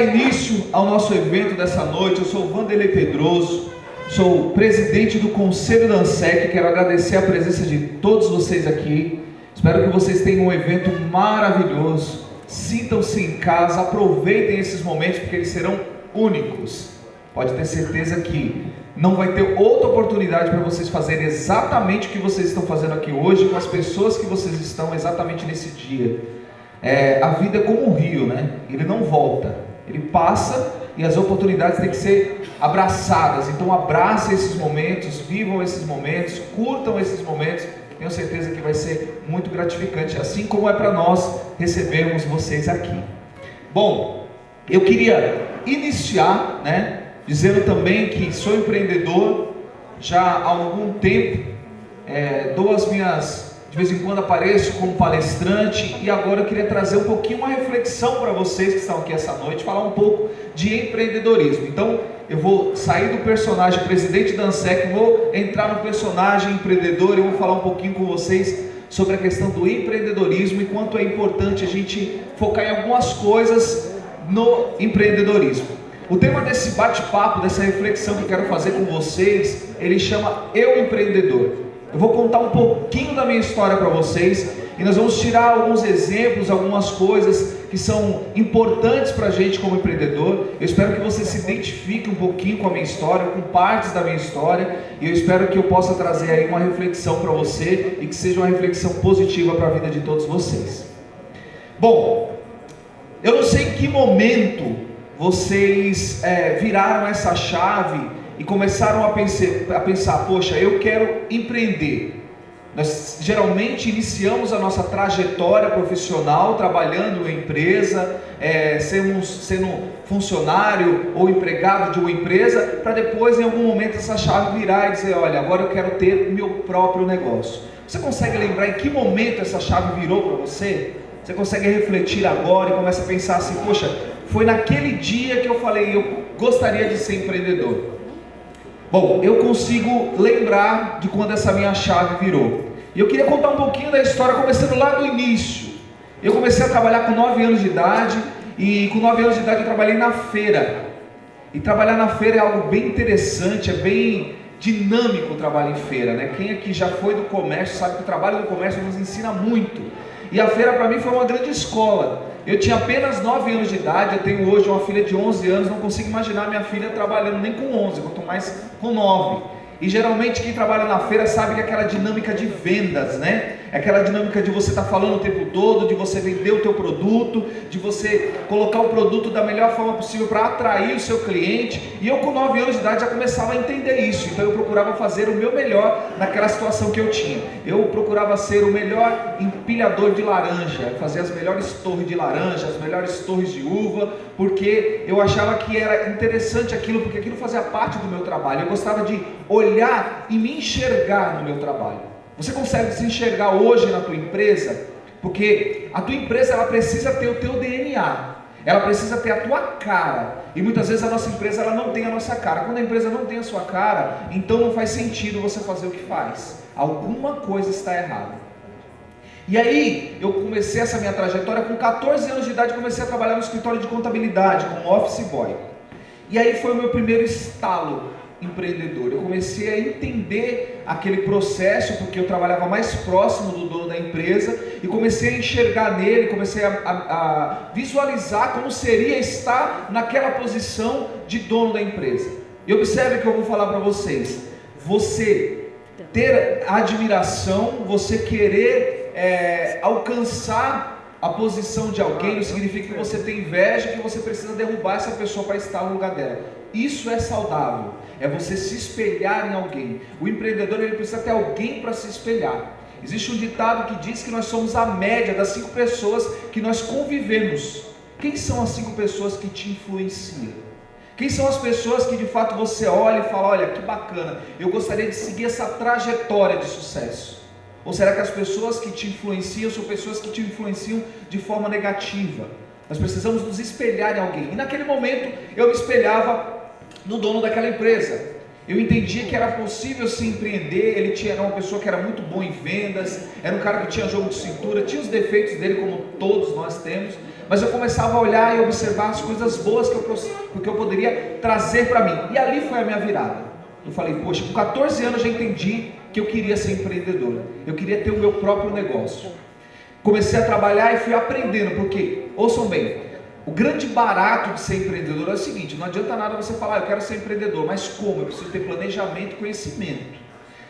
início ao nosso evento dessa noite. Eu sou o Vanderlei Pedroso, sou presidente do Conselho da ANSEC. Quero agradecer a presença de todos vocês aqui. Espero que vocês tenham um evento maravilhoso. Sintam-se em casa, aproveitem esses momentos porque eles serão únicos. Pode ter certeza que não vai ter outra oportunidade para vocês fazerem exatamente o que vocês estão fazendo aqui hoje, com as pessoas que vocês estão exatamente nesse dia. A vida é como um rio, né? Ele não volta, ele passa e as oportunidades têm que ser abraçadas. Então abracem esses momentos, vivam esses momentos, curtam esses momentos. Tenho certeza que vai ser muito gratificante, assim como é para nós recebermos vocês aqui. Bom, eu queria iniciar, dizendo também que sou empreendedor já há algum tempo, dou as minhas, de vez em quando apareço como palestrante, e agora eu queria trazer um pouquinho uma reflexão para vocês que estão aqui essa noite, falar um pouco de empreendedorismo. Então eu vou sair do personagem presidente da ANSEC, vou entrar no personagem empreendedor e vou falar um pouquinho com vocês sobre a questão do empreendedorismo e quanto é importante a gente focar em algumas coisas no empreendedorismo. O tema desse bate-papo, dessa reflexão que eu quero fazer com vocês, ele chama Eu Empreendedor. Eu vou contar um pouquinho da minha história para vocês e nós vamos tirar alguns exemplos, algumas coisas que são importantes para a gente como empreendedor. Eu espero que você se identifique um pouquinho com a minha história, com partes da minha história, e eu espero que eu possa trazer aí uma reflexão para você e que seja uma reflexão positiva para a vida de todos vocês. Bom, eu não sei em que momento vocês viraram essa chave e começaram a pensar, poxa, eu quero empreender. Nós geralmente iniciamos a nossa trajetória profissional trabalhando em empresa, sendo funcionário ou empregado de uma empresa, para depois em algum momento essa chave virar e dizer, olha, agora eu quero ter o meu próprio negócio. Você consegue lembrar em que momento essa chave virou para você? Você consegue refletir agora e começa a pensar assim, poxa, foi naquele dia que eu falei, eu gostaria de ser empreendedor. Bom, eu consigo lembrar de quando essa minha chave virou. E eu queria contar um pouquinho da história, começando lá do início. Eu comecei a trabalhar com 9 anos de idade, e com 9 anos de idade eu trabalhei na feira. E trabalhar na feira é algo bem interessante, é bem dinâmico o trabalho em feira, né? Quem aqui já foi do comércio sabe que o trabalho do comércio nos ensina muito. E a feira para mim foi uma grande escola. Eu tinha apenas 9 anos de idade, eu tenho hoje uma filha de 11 anos, não consigo imaginar minha filha trabalhando nem com 11, quanto mais com 9. E geralmente quem trabalha na feira sabe que é aquela dinâmica de vendas, né? É aquela dinâmica de você estar falando o tempo todo, de você vender o teu produto, de você colocar o produto da melhor forma possível para atrair o seu cliente. E eu com 9 anos de idade já começava a entender isso, então eu procurava fazer o meu melhor naquela situação que eu tinha. Eu procurava ser o melhor empilhador de laranja, fazer as melhores torres de laranja, as melhores torres de uva, porque eu achava que era interessante aquilo, porque aquilo fazia parte do meu trabalho. Eu gostava de olhar e me enxergar no meu trabalho. Você consegue se enxergar hoje na tua empresa? Porque a tua empresa ela precisa ter o teu DNA, ela precisa ter a tua cara, e muitas vezes a nossa empresa ela não tem a nossa cara. Quando a empresa não tem a sua cara, então não faz sentido você fazer o que faz, alguma coisa está errada. E aí eu comecei essa minha trajetória com 14 anos de idade, comecei a trabalhar no escritório de contabilidade como office boy. E aí foi o meu primeiro estalo empreendedor. Eu comecei a entender aquele processo, porque eu trabalhava mais próximo do dono da empresa, e comecei a enxergar nele, comecei a visualizar como seria estar naquela posição de dono da empresa. E observe que eu vou falar para vocês, você ter admiração, você querer alcançar a posição de alguém, não significa que você tem inveja, que você precisa derrubar essa pessoa para estar no lugar dela. Isso é saudável, é você se espelhar em alguém. O empreendedor ele precisa ter alguém para se espelhar. Existe um ditado que diz que nós somos a média das 5 pessoas que nós convivemos. Quem são as 5 pessoas que te influenciam? Quem são as pessoas que de fato você olha e fala, olha que bacana, eu gostaria de seguir essa trajetória de sucesso? Ou será que as pessoas que te influenciam são pessoas que te influenciam de forma negativa? Nós precisamos nos espelhar em alguém. E naquele momento eu me espelhava no dono daquela empresa. Eu entendia que era possível se empreender. Ele era uma pessoa que era muito boa em vendas, era um cara que tinha jogo de cintura, tinha os defeitos dele como todos nós temos, mas eu começava a olhar e observar as coisas boas que eu poderia trazer para mim. E ali foi a minha virada. Eu falei, poxa, com 14 anos eu já entendi que eu queria ser empreendedor. Eu queria ter o meu próprio negócio. Comecei a trabalhar e fui aprendendo, porque, ouçam bem, o grande barato de ser empreendedor é o seguinte: não adianta nada você falar, eu quero ser empreendedor, mas como? Eu preciso ter planejamento e conhecimento.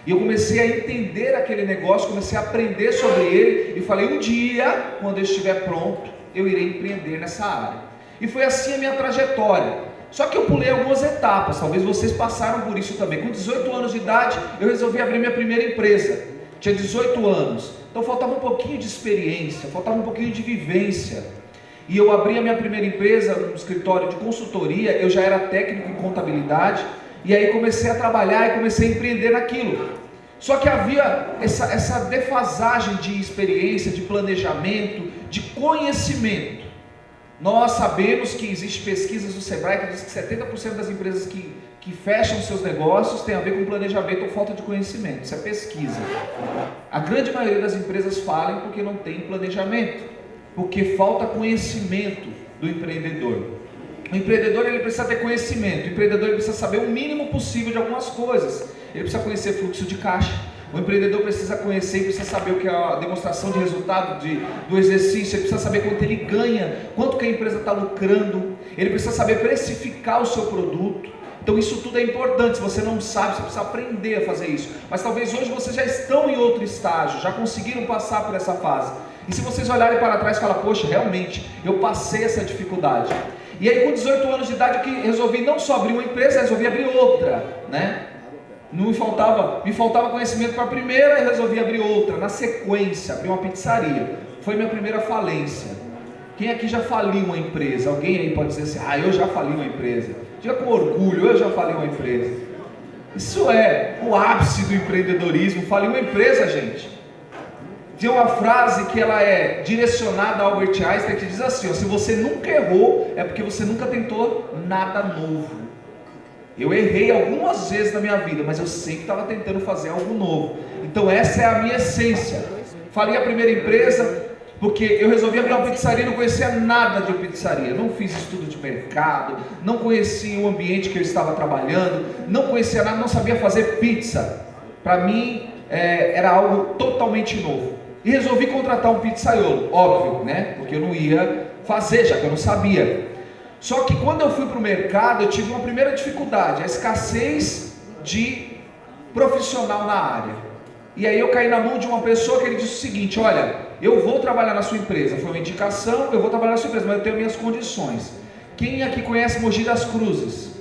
E eu comecei a entender aquele negócio, comecei a aprender sobre ele, e falei, um dia, quando eu estiver pronto, eu irei empreender nessa área. E foi assim a minha trajetória. Só que eu pulei algumas etapas, talvez vocês passaram por isso também. Com 18 anos de idade, eu resolvi abrir minha primeira empresa. Tinha 18 anos, então faltava um pouquinho de experiência, faltava um pouquinho de vivência. E eu abri a minha primeira empresa, um escritório de consultoria, eu já era técnico em contabilidade, e aí comecei a trabalhar e comecei a empreender naquilo. Só que havia essa defasagem de experiência, de planejamento, de conhecimento. Nós sabemos que existem pesquisas do Sebrae que dizem que 70% das empresas que fecham seus negócios tem a ver com planejamento ou falta de conhecimento. Isso é pesquisa. A grande maioria das empresas falem porque não tem planejamento, porque falta conhecimento do empreendedor. O empreendedor ele precisa ter conhecimento, o empreendedor ele precisa saber o mínimo possível de algumas coisas. Ele precisa conhecer fluxo de caixa. O empreendedor precisa conhecer e precisa saber o que é a demonstração de resultado do exercício. Ele precisa saber quanto ele ganha, quanto que a empresa está lucrando. Ele precisa saber precificar o seu produto. Então isso tudo é importante. Se você não sabe, você precisa aprender a fazer isso. Mas talvez hoje vocês já estão em outro estágio, já conseguiram passar por essa fase. E se vocês olharem para trás e falar, poxa, realmente, eu passei essa dificuldade. E aí com 18 anos de idade eu resolvi não só abrir uma empresa, resolvi abrir outra, né? Me faltava conhecimento para a primeira e resolvi abrir outra, na sequência, abri uma pizzaria. Foi minha primeira falência. Quem aqui já faliu uma empresa? Alguém aí pode dizer assim, eu já fali uma empresa. Diga com orgulho, eu já falei uma empresa. Isso é o ápice do empreendedorismo, falir uma empresa, gente. Tem uma frase que ela é direcionada a Albert Einstein, que diz assim, se você nunca errou, é porque você nunca tentou nada novo. Eu errei algumas vezes na minha vida, mas eu sempre estava tentando fazer algo novo. Então essa é a minha essência. Falei a primeira empresa, porque eu resolvi abrir uma pizzaria, não conhecia nada de pizzaria. Não fiz estudo de mercado, não conhecia o ambiente que eu estava trabalhando, não conhecia nada, não sabia fazer pizza. Para mim era algo totalmente novo. E resolvi contratar um pizzaiolo, óbvio, né? Porque eu não ia fazer, já que eu não sabia. Só que quando eu fui para o mercado, eu tive uma primeira dificuldade, a escassez de profissional na área. E aí eu caí na mão de uma pessoa que ele disse o seguinte, olha, eu vou trabalhar na sua empresa, foi uma indicação, eu vou trabalhar na sua empresa, mas eu tenho minhas condições. Quem aqui conhece Mogi das Cruzes?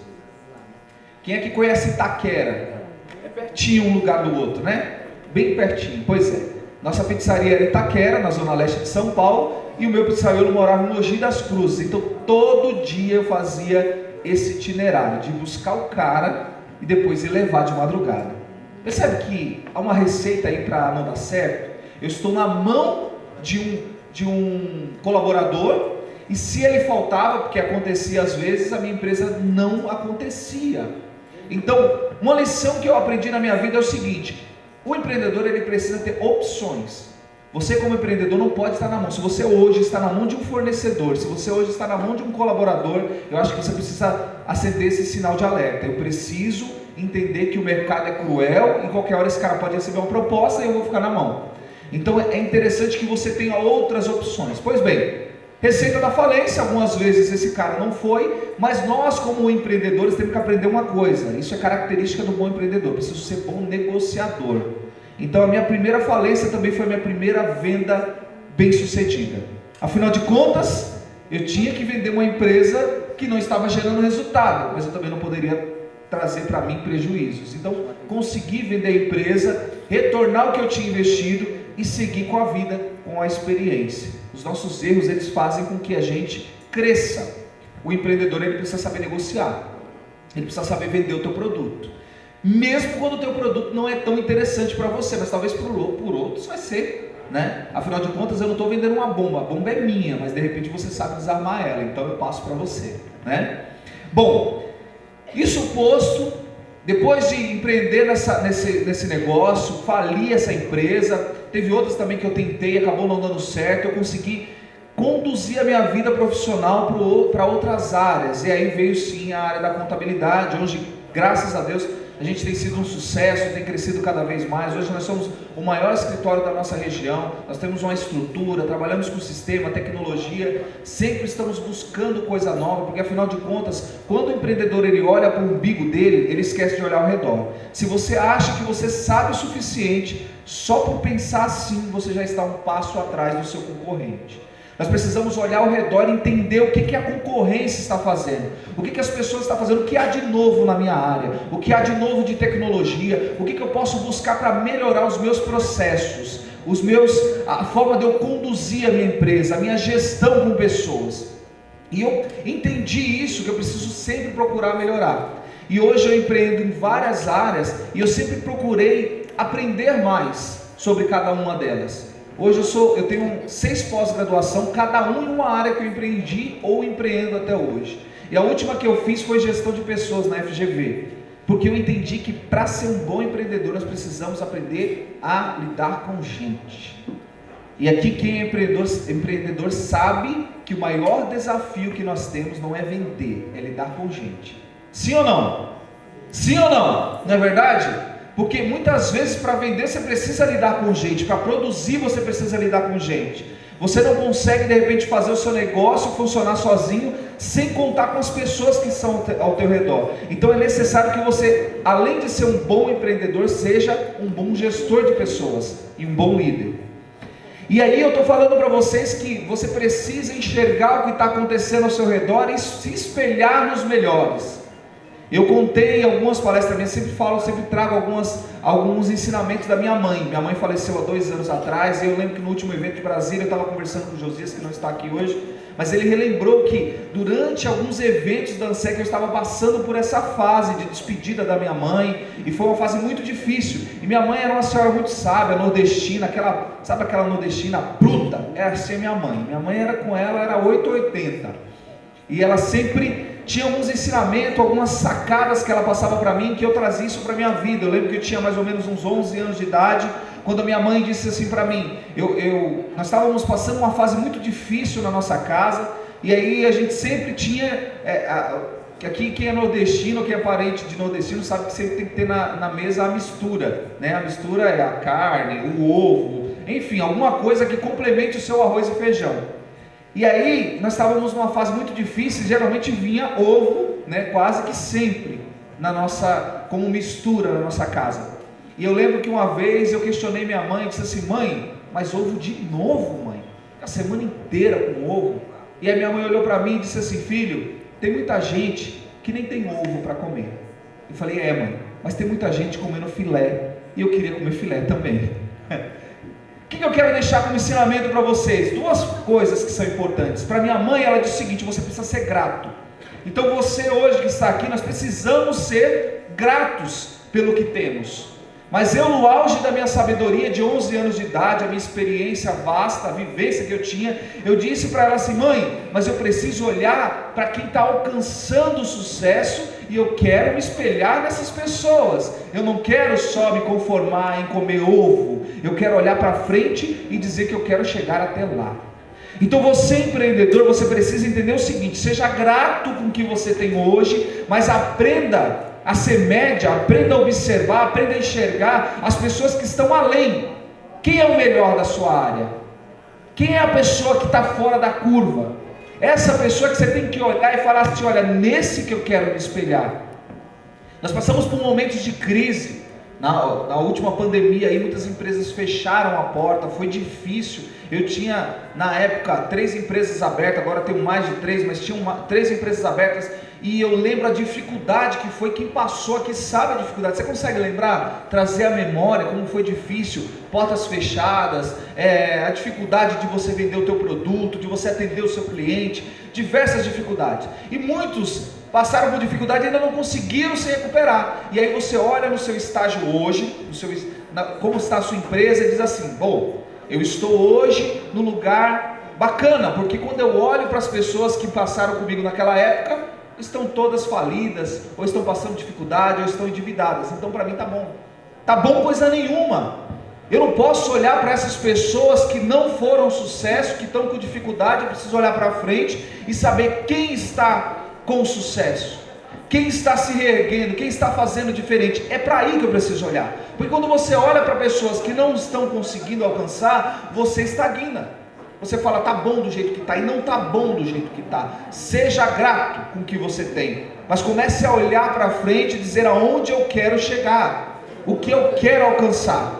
Quem aqui conhece Itaquera? É pertinho um lugar do outro, né? Bem pertinho, pois é. Nossa pizzaria era em Itaquera, na zona leste de São Paulo, e o meu pizzaiolo morava em Mogi das Cruzes. Então todo dia eu fazia esse itinerário de buscar o cara e depois ir levar de madrugada. Percebe que há uma receita aí para não dar certo? Eu estou na mão de um colaborador, e se ele faltava, porque acontecia às vezes, a minha empresa não acontecia. Então uma lição que eu aprendi na minha vida é o seguinte: o empreendedor ele precisa ter opções. Você como empreendedor não pode estar na mão. Se você hoje está na mão de um fornecedor, se você hoje está na mão de um colaborador, eu acho que você precisa acender esse sinal de alerta. Eu preciso entender que o mercado é cruel, em qualquer hora esse cara pode receber uma proposta e eu vou ficar na mão. Então é interessante que você tenha outras opções. Pois bem, receita da falência, algumas vezes esse cara não foi, mas nós como empreendedores temos que aprender uma coisa, isso é característica do bom empreendedor, preciso ser bom negociador. Então a minha primeira falência também foi a minha primeira venda bem sucedida. Afinal de contas, eu tinha que vender uma empresa que não estava gerando resultado, mas eu também não poderia trazer para mim prejuízos. Então consegui vender a empresa, retornar o que eu tinha investido e seguir com a vida, com a experiência. Os nossos erros eles fazem com que a gente cresça. O empreendedor ele precisa saber negociar, ele precisa saber vender o teu produto. Mesmo quando o teu produto não é tão interessante para você, mas talvez por outros vai ser, né? Afinal de contas eu não estou vendendo uma bomba, a bomba é minha, mas de repente você sabe desarmar ela, então eu passo para você, né? Bom, isso posto, depois de empreender nesse negócio, fali essa empresa, teve outras também que eu tentei, acabou não dando certo, eu consegui conduzir a minha vida profissional para outras áreas, e aí veio sim a área da contabilidade. Hoje, graças a Deus, a gente tem sido um sucesso, tem crescido cada vez mais. Hoje nós somos o maior escritório da nossa região, nós temos uma estrutura, trabalhamos com sistema, tecnologia, sempre estamos buscando coisa nova, porque afinal de contas, quando o empreendedor ele olha para o umbigo dele, ele esquece de olhar ao redor. Se você acha que você sabe o suficiente, só por pensar assim, você já está um passo atrás do seu concorrente. Nós precisamos olhar ao redor e entender o que a concorrência está fazendo, o que as pessoas estão fazendo, o que há de novo na minha área, o que há de novo de tecnologia, o que eu posso buscar para melhorar os meus processos, a forma de eu conduzir a minha empresa, a minha gestão com pessoas. E eu entendi isso, que eu preciso sempre procurar melhorar. E hoje eu empreendo em várias áreas e eu sempre procurei aprender mais sobre cada uma delas. Hoje eu tenho 6 pós-graduação, cada um em uma área que eu empreendi ou empreendo até hoje. E a última que eu fiz foi gestão de pessoas na FGV, porque eu entendi que para ser um bom empreendedor nós precisamos aprender a lidar com gente. E aqui quem é empreendedor sabe que o maior desafio que nós temos não é vender, é lidar com gente. Sim ou não? Sim ou não? Não é verdade? Porque muitas vezes para vender você precisa lidar com gente, para produzir você precisa lidar com gente. Você não consegue de repente fazer o seu negócio funcionar sozinho, sem contar com as pessoas que estão ao teu redor. Então é necessário que você, além de ser um bom empreendedor, seja um bom gestor de pessoas e um bom líder. E aí eu estou falando para vocês que você precisa enxergar o que está acontecendo ao seu redor e se espelhar nos melhores. Eu contei algumas palestras minhas, sempre trago alguns ensinamentos da minha mãe. Minha mãe faleceu há 2 anos atrás, e eu lembro que no último evento de Brasília, eu estava conversando com o Josias, que não está aqui hoje, mas ele relembrou que durante alguns eventos da ANSEC eu estava passando por essa fase de despedida da minha mãe, e foi uma fase muito difícil. E minha mãe era uma senhora muito sábia, nordestina, sabe aquela nordestina bruta? Era assim a minha mãe. Minha mãe era 880. E ela sempre tinha alguns ensinamentos, algumas sacadas que ela passava para mim, que eu trazia isso para a minha vida. Eu lembro que eu tinha mais ou menos uns 11 anos de idade, quando a minha mãe disse assim para mim, nós estávamos passando uma fase muito difícil na nossa casa, e aí a gente sempre tinha, aqui quem é nordestino, quem é parente de nordestino, sabe que sempre tem que ter na mesa a mistura, né? A mistura é a carne, o ovo, enfim, alguma coisa que complemente o seu arroz e feijão. E aí, nós estávamos numa fase muito difícil, geralmente vinha ovo, né, quase que sempre, como mistura na nossa casa. E eu lembro que uma vez eu questionei minha mãe, disse assim, mãe, mas ovo de novo, mãe? A semana inteira com ovo? E a minha mãe olhou para mim e disse assim, filho, tem muita gente que nem tem ovo para comer. Eu falei, mãe, mas tem muita gente comendo filé, e eu queria comer filé também. O que eu quero deixar como ensinamento para vocês? 2 coisas que são importantes. Para minha mãe, ela disse o seguinte, você precisa ser grato. Então você hoje que está aqui, nós precisamos ser gratos pelo que temos. Mas eu, no auge da minha sabedoria de 11 anos de idade, a minha experiência vasta, a vivência que eu tinha, eu disse para ela assim, mãe, mas eu preciso olhar para quem está alcançando o sucesso, e eu quero me espelhar nessas pessoas. Eu não quero só me conformar em comer ovo, eu quero olhar para frente e dizer que eu quero chegar até lá. Então você empreendedor, você precisa entender o seguinte, seja grato com o que você tem hoje, mas aprenda a ser média, aprenda a observar, aprenda a enxergar as pessoas que estão além. Quem é o melhor da sua área? Quem é a pessoa que está fora da curva? Essa pessoa que você tem que olhar e falar assim, olha, nesse que eu quero me espelhar. Nós passamos por momentos de crise, na última pandemia aí muitas empresas fecharam a porta, foi difícil. Eu tinha na época 3 empresas abertas, agora tenho mais de 3, mas tinha 3 empresas abertas, e eu lembro a dificuldade que foi. Quem passou aqui sabe a dificuldade. Você consegue lembrar, trazer a memória como foi difícil, portas fechadas, a dificuldade de você vender o teu produto, de você atender o seu cliente, diversas dificuldades, e muitos passaram por dificuldade e ainda não conseguiram se recuperar. E aí você olha no seu estágio hoje, como está a sua empresa, e diz assim, bom, eu estou hoje no lugar bacana, porque quando eu olho para as pessoas que passaram comigo naquela época, estão todas falidas, ou estão passando dificuldade, ou estão endividadas. Então para mim está bom coisa nenhuma. Eu não posso olhar para essas pessoas que não foram sucesso, que estão com dificuldade. Eu preciso olhar para frente e saber quem está com sucesso, quem está se reerguendo, quem está fazendo diferente. É para aí que eu preciso olhar, porque quando você olha para pessoas que não estão conseguindo alcançar, você estagna. Você fala, tá bom do jeito que está, e não tá bom do jeito que está. Seja grato com o que você tem, mas comece a olhar para frente e dizer aonde eu quero chegar, o que eu quero alcançar.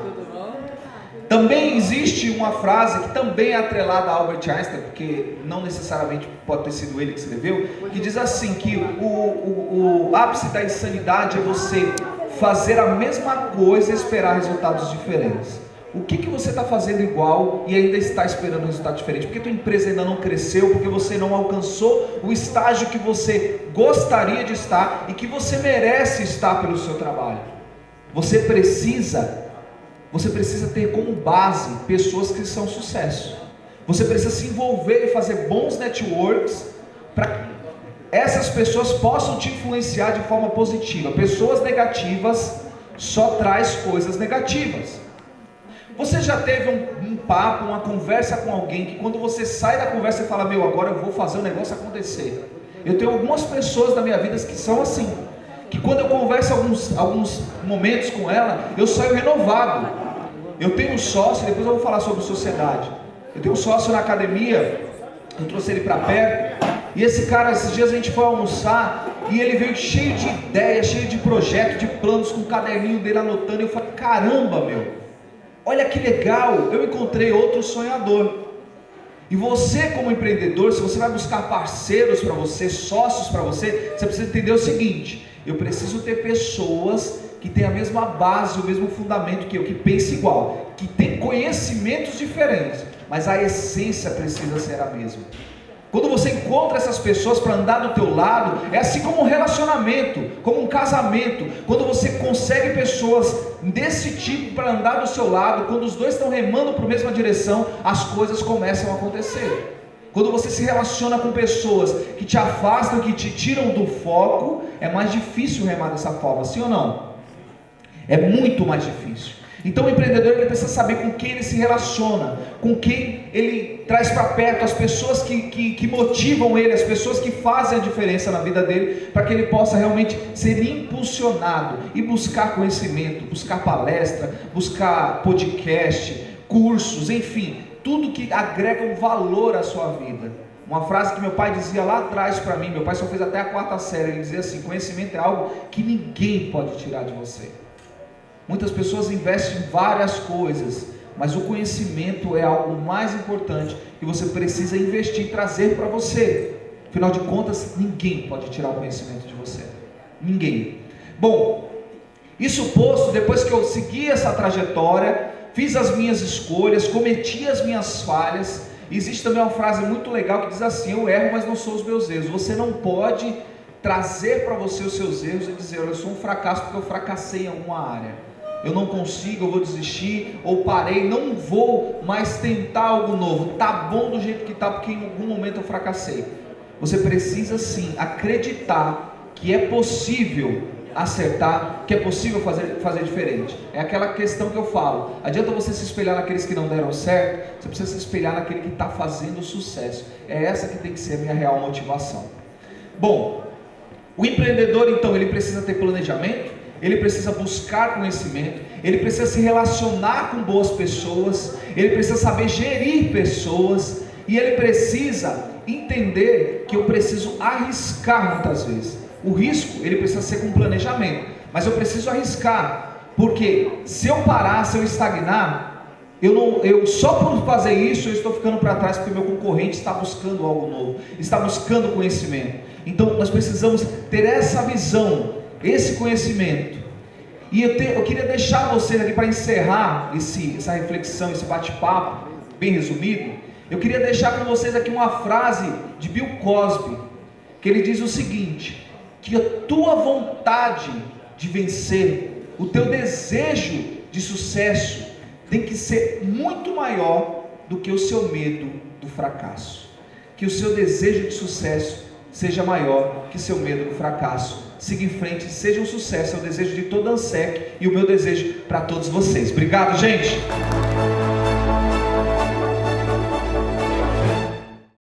Também existe uma frase que também é atrelada a Albert Einstein, porque não necessariamente pode ter sido ele que escreveu, que diz assim, que o ápice da insanidade é você fazer a mesma coisa e esperar resultados diferentes. O que você está fazendo igual e ainda está esperando um resultado diferente? Porque tua empresa ainda não cresceu, porque você não alcançou o estágio que você gostaria de estar e que você merece estar pelo seu trabalho. Você precisa ter como base pessoas que são sucesso. Você precisa se envolver e fazer bons networks para que essas pessoas possam te influenciar de forma positiva. Pessoas negativas só traz coisas negativas. Você já teve um papo, uma conversa com alguém que quando você sai da conversa e fala, meu, agora eu vou fazer o negócio acontecer? Eu tenho algumas pessoas da minha vida que são assim, que quando eu converso alguns momentos com ela, eu saio renovado. Eu tenho um sócio, depois eu vou falar sobre sociedade. Eu tenho um sócio na academia, eu trouxe ele para perto, e esse cara, esses dias a gente foi almoçar, e ele veio cheio de ideias, cheio de projetos, de planos, com o caderninho dele anotando, e eu falei, caramba, meu, olha que legal, eu encontrei outro sonhador. E você como empreendedor, se você vai buscar parceiros para você, sócios para você, você precisa entender o seguinte: eu preciso ter pessoas que têm a mesma base, o mesmo fundamento que eu, que pensam igual, que tem conhecimentos diferentes, mas a essência precisa ser a mesma. Quando você encontra essas pessoas para andar do teu lado, é assim como um relacionamento, como um casamento. Quando você consegue pessoas desse tipo para andar do seu lado, quando os dois estão remando para a mesma direção, as coisas começam a acontecer. Quando você se relaciona com pessoas que te afastam, que te tiram do foco, é mais difícil remar dessa forma, sim ou não? É muito mais difícil. Então o empreendedor ele precisa saber com quem ele se relaciona, com quem ele traz para perto, as pessoas que motivam ele, as pessoas que fazem a diferença na vida dele, para que ele possa realmente ser impulsionado e buscar conhecimento, buscar palestra, buscar podcast, cursos, enfim, tudo que agrega um valor à sua vida. Uma frase que meu pai dizia lá atrás para mim, meu pai só fez até a 4ª série, ele dizia assim: conhecimento é algo que ninguém pode tirar de você. Muitas pessoas investem em várias coisas, mas o conhecimento é algo mais importante que você precisa investir e trazer para você. Afinal de contas, ninguém pode tirar o conhecimento de você. Ninguém. Bom, isso posto, depois que eu segui essa trajetória, fiz as minhas escolhas, cometi as minhas falhas, existe também uma frase muito legal que diz assim: eu erro, mas não sou os meus erros. Você não pode trazer para você os seus erros e dizer, eu sou um fracasso porque eu fracassei em alguma área. Eu não consigo, eu vou desistir, ou parei, não vou mais tentar algo novo, tá bom do jeito que tá, porque em algum momento eu fracassei. Você precisa sim acreditar que é possível acertar, que é possível fazer diferente. É aquela questão que eu falo: adianta você se espelhar naqueles que não deram certo, você precisa se espelhar naquele que está fazendo sucesso. É essa que tem que ser a minha real motivação. Bom, o empreendedor então, ele precisa ter planejamento, ele precisa buscar conhecimento, ele precisa se relacionar com boas pessoas, ele precisa saber gerir pessoas, e ele precisa entender que eu preciso arriscar muitas vezes. O risco, ele precisa ser com planejamento, mas eu preciso arriscar, porque se eu parar, se eu estagnar, eu só por fazer isso, eu estou ficando para trás, porque meu concorrente está buscando algo novo, está buscando conhecimento. Então nós precisamos ter essa visão, esse conhecimento. E eu queria deixar vocês aqui para encerrar essa reflexão, esse bate-papo bem resumido. Eu queria deixar com vocês aqui uma frase de Bill Cosby, que ele diz o seguinte: que a tua vontade de vencer, o teu desejo de sucesso tem que ser muito maior do que o seu medo do fracasso. Que o seu desejo de sucesso seja maior que seu medo do fracasso. siga em frente, seja um sucesso. É o desejo de toda a ANSEC e o meu desejo para todos vocês. Obrigado, gente!